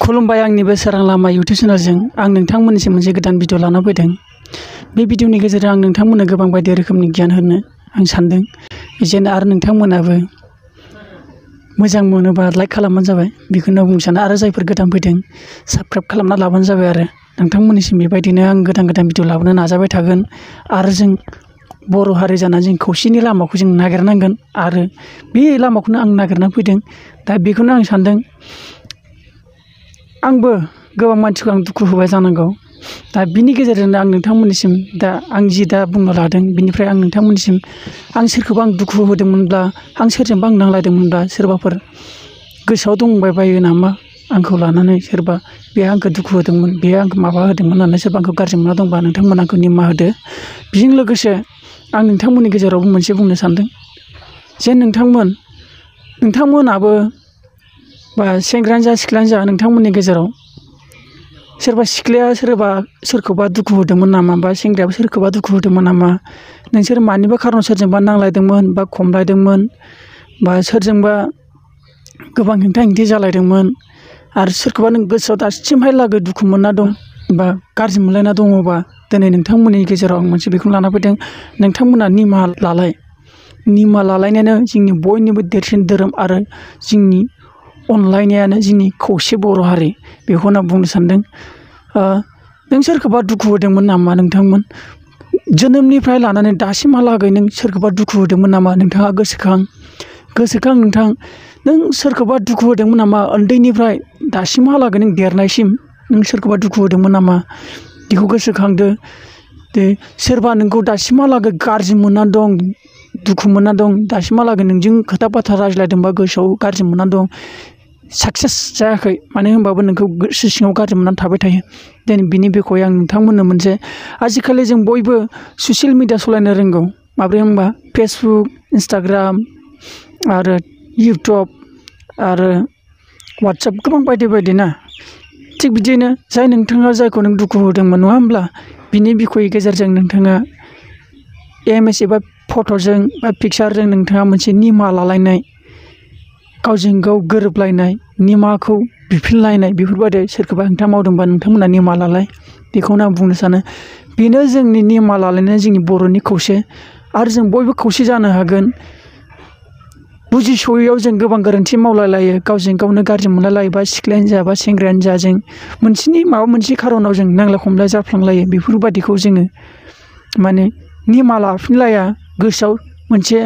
खुलुमबाय आंनि बे सोरां लामा इउटुब चेनेलजों आं नोंथांमोननिसिम मोनसे गोदान भिडिअ लाना फैदों। बे भिडिअनि गेजेरजों आं नोंथांमोननो गोबां बायदि रोखोमनि गियान होनो आं सानदों। जेन आरो नोंथांमोनाबो मोजां मोनोबा लाइक खालामबानो जाबाय बेखौनो बुंनो सानो। आरो जायफोर गोदान फैदों साबस्क्राइब खालामना लाबानो जाबाय। आरो नोंथांमोननिसिम बेबायदिनो आं गोदान भिडिअ लाबोनो नाजाबाय थागोन। आरो जों बर' हारि जानानै जों खौसेनि लामाखौ जों नागिरनांगोन। आरो बे लामाखौनो आं नागिरना फैदों। दा बेखौनो आं सानदों, आंबो गोबां मानसिखौ आं दुखु होबाय जानांगौ। दा बिनि गेजेरजोंनो आं नोंथांमोननिसिम आं जि बुंनो लादों बिनिफ्राय आं नोंथांमोननिसिम आं सोरखौबा आं दुखु होदोंमोनब्ला, आं सोरजोंबा आं नांलायदोंमोनब्ला, सोरबाफोर गोसोआव दंबाय बायो नामा आंखौ लानानै, सोरबा बे आंखौ दुखु होदोंमोन, बे आंखौ माबा होदोंमोन होननानै सोरबा आंखौ गाज्रि मोनना दंबा नोंथांमोना आंखौ निमाहा होदो। बेजों लोगोसे आं नोंथांमोननि गेजेरावबो मोनसे बुंनो सानदों जे नोंथांमोनाबो बा सेंग्रायानो जा सिख्लायानो जा नोंथांमोननि गेजेराव सोरबा सिख्लाया सोरखौबा दुखु होदोंमोन नामा, बा सेंग्रायाबो सोरखौबा दुखु होदोंमोन नामा, नोंसोर मानिबा खारनाव सोरजोंबा नांलायदोंमोन बा खमलायदोंमोन, बा सोरजोंबा गोबां हेंथा हेंथि जालायदोंमोन, आरो सोरखौबा नों गोसोआव दासिमहालागै दुखु मोनना दं बा गाज्रि मोनलायना दङबा, दिनै नोंथांमोननि गेजेराव आं मोनसे बेखौनो लाना फैदों। नोंथांमोना निमाहा लालायनायानो जोंनि बयनिबो देरसिन धोरोम, आरो जोंनि अनलायनायानो जोंनि खौसे बर' हारि, बेखौनो आं बुंनो सानदों। नों सोरखौबा दुखु होदोंमोन नामा? नोंथांमोन जोनोमनिफ्राय लानानै दासिमहालागै नों सोरखौबा दुखु होदोंमोन नामा? नोंथाङा गोसोखां नोंथां, नों सोरखौबा दुखु होदोंमोन नामा? उन्दैनिफ्राय दासिमहालागै नों देरनायसिम नों सोरखौबा दुखु होदोंमोन नामा? बेखौ गोसोखांदो। दे सोरबा नोंखौ दासिमहालागै गाज्रि मोनना दं, दुखु मोनना दं, दासिमहालागै नोंजों खोथा बाथ्रा रायज्लायदोंबा गोसोआव गाज्रि मोनना दं, साक्सेस जायाखै मानो होनबाबो नोंखौ गोसो सिङाव गाज्रि मोननानै थाबाय थायो। दिनै बिनि बिखय आं नोंथांमोननो मोनसे, आजिखालि जों बयबो ससियेल मिडिया सालायनो रोंगौ। माब्रै होनबा फेसबुक, इन्सटाग्राम, आरो इउटुब, आरो वाट्सएप, गोबां बायदि ना। थिग बिदिनो नोंथाङा जायखौ नों दुखु होदोंमोन, नङा होमब्ला? बिनि बिखय गेजेरजों नोंथाङा एमएस एबा फट'जों बा पिक्सारजों नोंथाङा मोनसे निमाहा लालायनाय, गावजों गाव गोरोबलायनाय, निमाहाखौ बिफिनलायनाय, बेफोरबायदि सोरखौबा हेंथा मावदोंबा नोंथांमोना निमाहा लालाय। बेखौनो आं बुंनो सानो। बेनो जोंनि निमाहा लालायनाया जोंनि बर'नि खौसे। आरो जों बयबो खौसे जानो हागोन। बुजिस'यैयाव जों गोबां गोरोन्थि मावलायलायो, गावजों गावनो गाज्रि मोनलायलायो, बा सिख्लायानो जा बा सेंग्रायानो जा, जों माबा मोनसे खार'नाव जों नांलाय खमलाय जाफ्लांलायो। बेफोरबायदिखौ जोङो माने निमाहा लाफिनलाया, गोसोआव मोनसे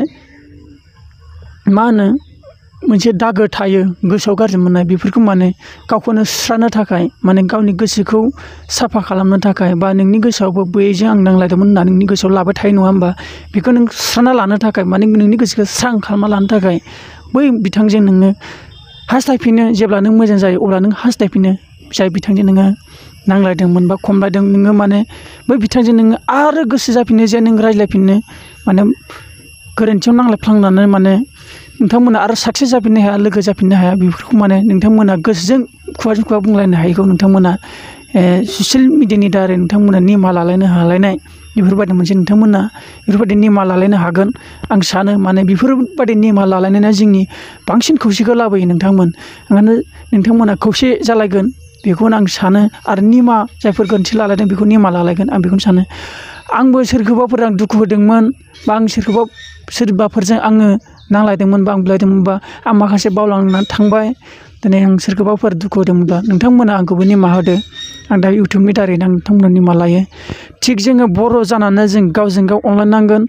मोनसे दागो थायो, गोसोआव गाज्रि मोननाय, बेफोरखौ माने गावखौनो सुस्रांनो थाखाय, माने गावनि गोसोखौ साफा खालामनो थाखाय, बा नोंनि गोसोआवबो बैजों आं नांलायदोंमोन होननानै नोंनि गोसोआव लाबाय थायो, नङा होमबा? बेखौ नों सुस्रांना लानो थाखाय, माने नोंनि गोसोखौ स्रां खालामना लानो थाखाय बै बिथांजों नोङो हास्थायफिनो। जेब्ला नों मोजां जायो अब्ला नों हास्थायफिनो। जाय बिथांजों नोङो नांलायदोंमोन बा खमलायदों, नोङो माने बै बिथांजों नोङो आरो गोसो जाफिनो, जे नों रायज्लायफिननो, माने गोरोन्थियाव नांलायफ्लांनानै माने नोंथांमोना आरो साक्सेस जाफिननो हाया, लोगो जाफिननो हाया। बेफोरखौ माने नोंथांमोना गोसोजों खुगाजों खुगा बुंलायनो हायैखौ नोंथांमोना ससियेल मिडियानि दारै नोंथांमोना निमाहा लालायनो हालायनाय, बेफोरबायदि मोनसे नोंथांमोना बेफोरबायदि निमाहा लालायनो हागोन आं सानो। माने बेफोरबायदि निमाहा लालायनाया जोंनि बांसिन खौसेखौ लाबोयो। ओंखायनो नोंथांमोना खौसे जालायगोन बेखौनो आं सानो। आरो जायफोर गोरोन्थि लालायदों बेखौ निमाहा लालायगोन, आं बेखौनो सानो। आंबो सोरखौबाफोर आं दुखु होदोंमोन, बा आं सोरबाफोरजों आङो नांलायदोंमोन बा आं बुलायदोंमोनबा, आं माखासे बावलांनानै थांबाय। दिनै आं सोरखौबाफोर दुखु होदोंमोनब्ला नोंथांमोना आंखौबो निमाहा होदो। आं दा इउटुबनि दारैनो आं नोंथांमोननो निमाहा लायो। थिग जोङो बर' जानानै जों गावजों गाव अनलायनांगोन।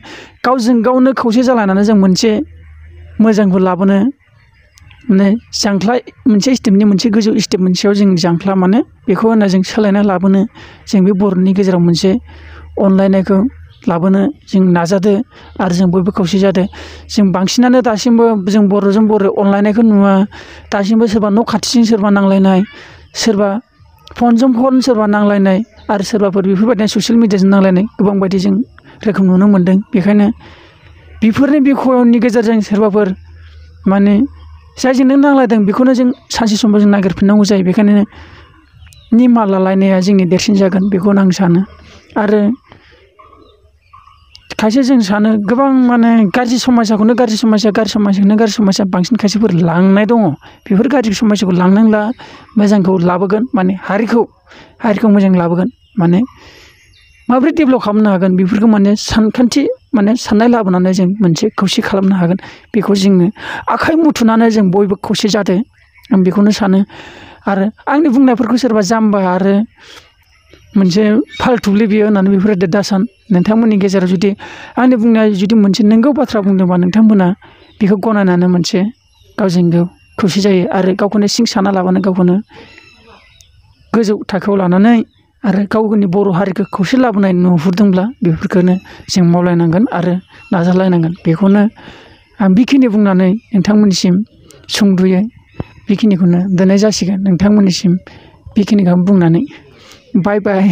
गावजों गावनो खौसे जालायनानै जों मोनसे मोजांखौ लाबोनो, माने मोनसे स्टेपनि मोनसे गोजौ स्टेप मोनसेयाव जों जांख्ला, माने बेखौ होनना जों सोलायना लाबोनो, जों बे बर'नि गेजेराव मोनसे अनलायनायखौ लाबोनो जों नाजादो। आरो जों बयबो खौसे जादो। जों बांसिनानो दासिमबो जों बर'जों बर' अनलायनायखौ नुवा। दासिमबो सोरबा न' खाथिजों सोरबा नांलायनाय, सोरबा फनजों फन सोरबा नांलायनाय, आरो सोरबाफोर बेफोरबायदिनो ससियेल मिडियाजों नांलायनाय, गोबां बायदि जों रोखोम नुनो मोन्दों। बेखायनो बेफोरनि बिखयनि गेजेरजों सोरबाफोर माने जायजों नों नांलायदों बेखौनो जों सानसे समाव जों नागिरफिननांगौ जायो। बेखायनो निमाहा लालायनाया जोंनि देरसिन जागोन, बेखौनो आं सानो। आरो खायसे जों सानो गोबां माने गाज्रि समाजाखौनो गाज्रि समाजा बांसिन खायसेफोर लांनाय दङ बेफोर गाज्रि समाजाखौ लांनांला मोजांखौ लाबोगोन माने हारिखौ मोजां लाबोगोन माने माबोरै डेभेलप खालामनो हागोन बेफोरखौ माने सानखान्थि माने साननाय लाबोनानै जों मोनसे खौसे खालामनो हागोन बेखौ जोङो आखाइ मुथुनानै जों बयबो खौसे जादो आं बेखौनो सानो आरो आंनि बुंनायफोरखौ सोरबा जाम्बा आरो मोनसे फाल्थुलै बियो होननानै बेफोरबायदि दासान नोंथांमोननि गेजेराव जुदि आंनि बुंनाया जुदि मोनसे नंगौ बाथ्रा बुंदोंबा नोंथांमोना बेखौ गनायनानै मोनसे गावजों गाव खौसे जायो आरो गावखौनो सिं साना लाबानो गावखौनो गोजौ थाखोआव लानानै आरो गावनि बर' हारिखौ खौसे लाबोनाय नुहुरदोंब्ला बेफोरखौनो जों मावलायनांगोन आरो नाजालायनांगोन बेखौनो आं बेखिनि बुंनानै नोंथांमोननिसिम सुंद'यै बेखिनिखौनो दोननाय जासिगोन नोंथांमोननिसिम बेखिनिखौ बुंनानै बाय बाय